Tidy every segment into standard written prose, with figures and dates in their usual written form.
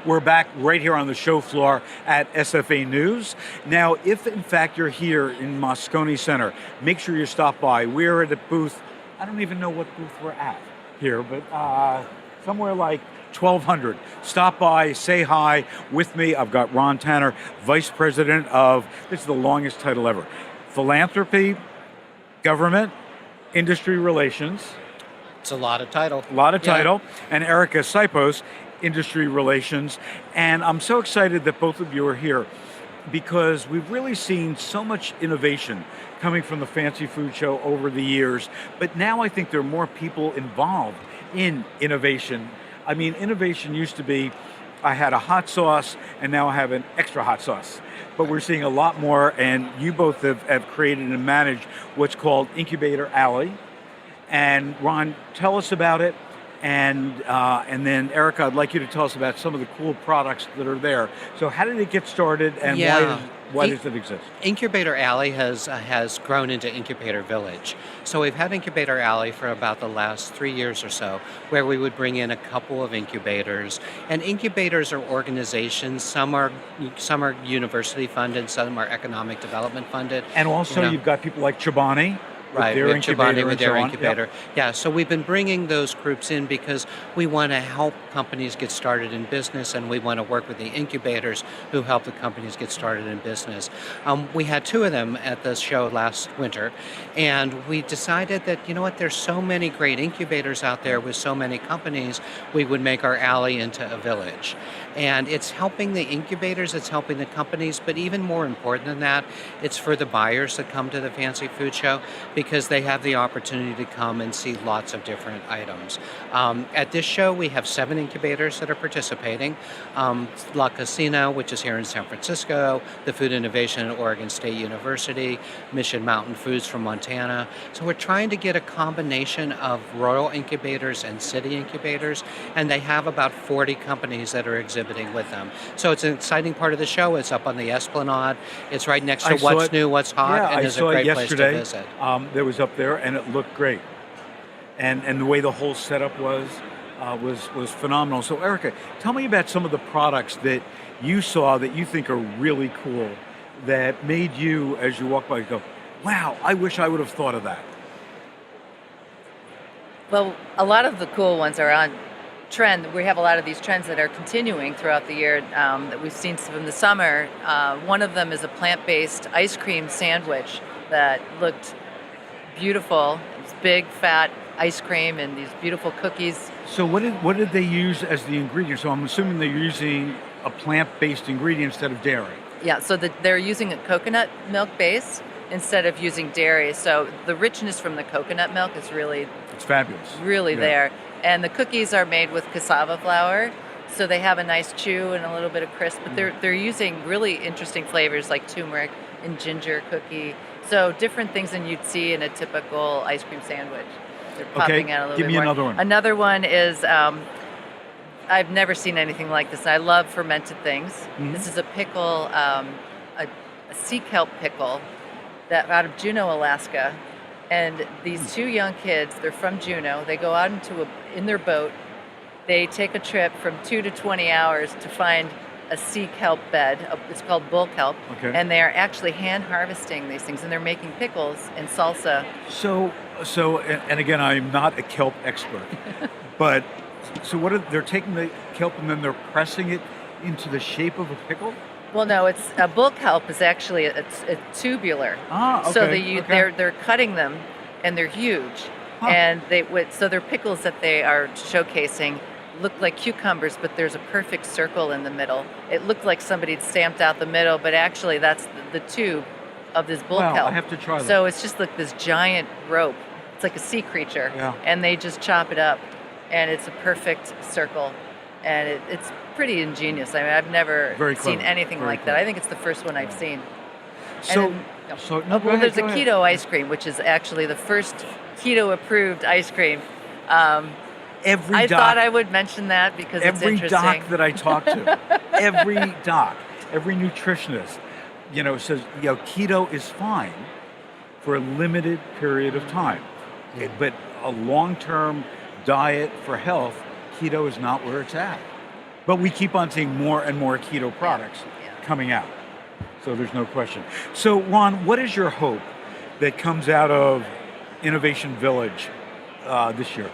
We're back right here on the show floor at SFA News. Now, if in fact you're here in Moscone Center, make sure you stop by. We're at a booth, I don't even know what booth we're at here, but somewhere like 1200. Stop by, say hi with me. I've got Ron Tanner, Vice President of, this is the longest title ever, Philanthropy, Government, Industry Relations. It's a lot of title. A lot of title. And Erika Sipos, Industry Relations. And I'm so excited that both of you are here because we've really seen so much innovation coming from the Fancy Food Show over the years. But now I think there are more people involved in innovation. I mean, innovation used to be, I had a hot sauce and now I have an extra hot sauce. But we're seeing a lot more, and you both have created and managed what's called Incubator Alley. And Ron, tell us about it. And then Erika, I'd like you to tell us about some of the cool products that are there. So how did it get started, and why does it exist? Incubator Alley has grown into Incubator Village. So we've had Incubator Alley for about the last 3 years or so, where we would bring in a couple of incubators. And incubators are organizations. Some are university funded, some are economic development funded. And also you've got people like Chobani. Right, with Chobani with their incubator. Yep. Yeah, so we've been bringing those groups in because we want to help companies get started in business, and we want to work with the incubators who help the companies get started in business. We had 2 of them at the show last winter, and we decided that, you know what, there's so many great incubators out there with so many companies, we would make our alley into a village. And it's helping the incubators, it's helping the companies, but even more important than that, it's for the buyers that come to the Fancy Food Show, because they have the opportunity to come and see lots of different items. At this show, we have 7 incubators that are participating. La Casina, which is here in San Francisco, the Food Innovation at Oregon State University, Mission Mountain Foods from Montana. So we're trying to get a combination of rural incubators and city incubators, and they have about 40 companies that are exhibiting with them. So it's an exciting part of the show. It's up on the Esplanade. It's right next to What's New, What's Hot, and it's a great place to visit. That was up there, and it looked great. And the way the whole setup was phenomenal. So Erika, tell me about some of the products that you saw that you think are really cool, that made you, as you walk by, go, wow, I wish I would have thought of that. Well, a lot of the cool ones are on trend. We have a lot of these trends that are continuing throughout the year that we've seen from the summer. One of them is a plant-based ice cream sandwich that looked beautiful. It's big, fat ice cream and these beautiful cookies. So what did they use as the ingredient? So I'm assuming they're using a plant-based ingredient instead of dairy. Yeah, so they're using a coconut milk base instead of using dairy. So the richness from the coconut milk is it's fabulous. Really there. And the cookies are made with cassava flour, so they have a nice chew and a little bit of crisp, but they're using really interesting flavors like turmeric and ginger cookie. So different things than you'd see in a typical ice cream sandwich. They're popping out a little bit more. Give me another one. Another one is, I've never seen anything like this. I love fermented things. Mm-hmm. This is a pickle, a sea kelp pickle that out of Juneau, Alaska. And these 2 young kids, they're from Juneau, they go out in their boat, they take a trip from 2 to 20 hours to find a sea kelp bed, it's called bull kelp, and they are actually hand harvesting these things, and they're making pickles and salsa. So, and again, I'm not a kelp expert, but so they're taking the kelp and then they're pressing it into the shape of a pickle? Well, no, it's a bull kelp is actually a tubular. Okay. So they're cutting them, and they're huge, and so their pickles that they are showcasing look like cucumbers, but there's a perfect circle in the middle. It looked like somebody had stamped out the middle, but actually that's the tube of this bull kelp. I have to try that. So it's just like this giant rope. It's like a sea creature, and they just chop it up, and it's a perfect circle, and it's pretty ingenious. I mean, I've never seen anything like that. I think it's the first one I've seen. There's a keto ice cream, which is actually the first keto-approved ice cream. I thought I would mention that because it's interesting. Every doc that I talk to, every nutritionist, says, keto is fine for a limited period of time. But a long-term diet for health, keto is not where it's at. But we keep on seeing more and more keto products Yeah. coming out. So there's no question. So Ron, what is your hope that comes out of Innovation Village this year?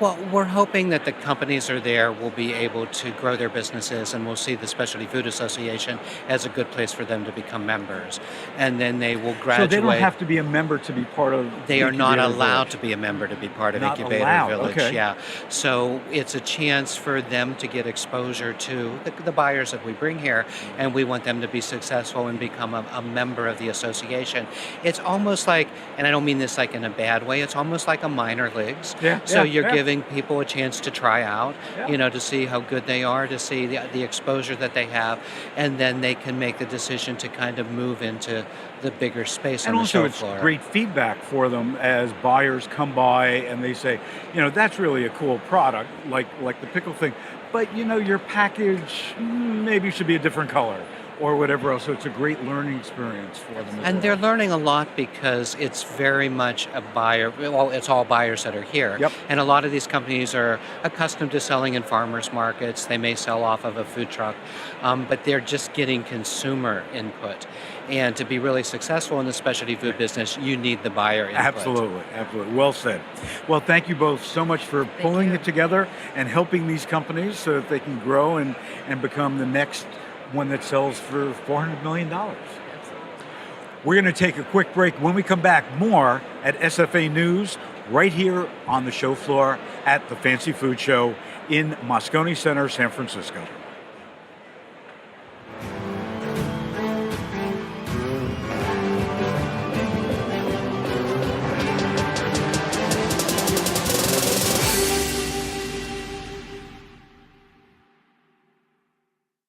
Well, we're hoping that the companies are there will be able to grow their businesses, and we'll see the Specialty Food Association as a good place for them to become members. And then they will So graduate. they don't have to be a member to be part of They are not Incubator allowed Village. to be a member to be part of Not Incubator allowed, Village. okay. Yeah. So it's a chance for them to get exposure to the buyers that we bring here, and we want them to be successful and become a member of the association. It's almost like, and I don't mean this like in a bad way, it's almost like a minor leagues. Yeah, So yeah, you're yeah. giving people a chance to try out, Yeah. to see how good they are, to see the exposure that they have, and then they can make the decision to kind of move into the bigger space And on the also show it's floor. great feedback for them as buyers come by and they say, that's really a cool product, like the pickle thing, but your package maybe should be a different color or whatever else. So it's a great learning experience for them. as And well. they're learning a lot because it's very much a buyer. Well, it's all buyers that are here. Yep. And a lot of these companies are accustomed to selling in farmers markets. They may sell off of a food truck, but they're just getting consumer input. And to be really successful in the specialty food business, you need the buyer input. Absolutely, absolutely. Well said. Well, thank you both so much for pulling you. it together and helping these companies so that they can grow and become the next one that sells for $400 million. We're going to take a quick break. When we come back, more at SFA News right here on the show floor at the Fancy Food Show in Moscone Center, San Francisco.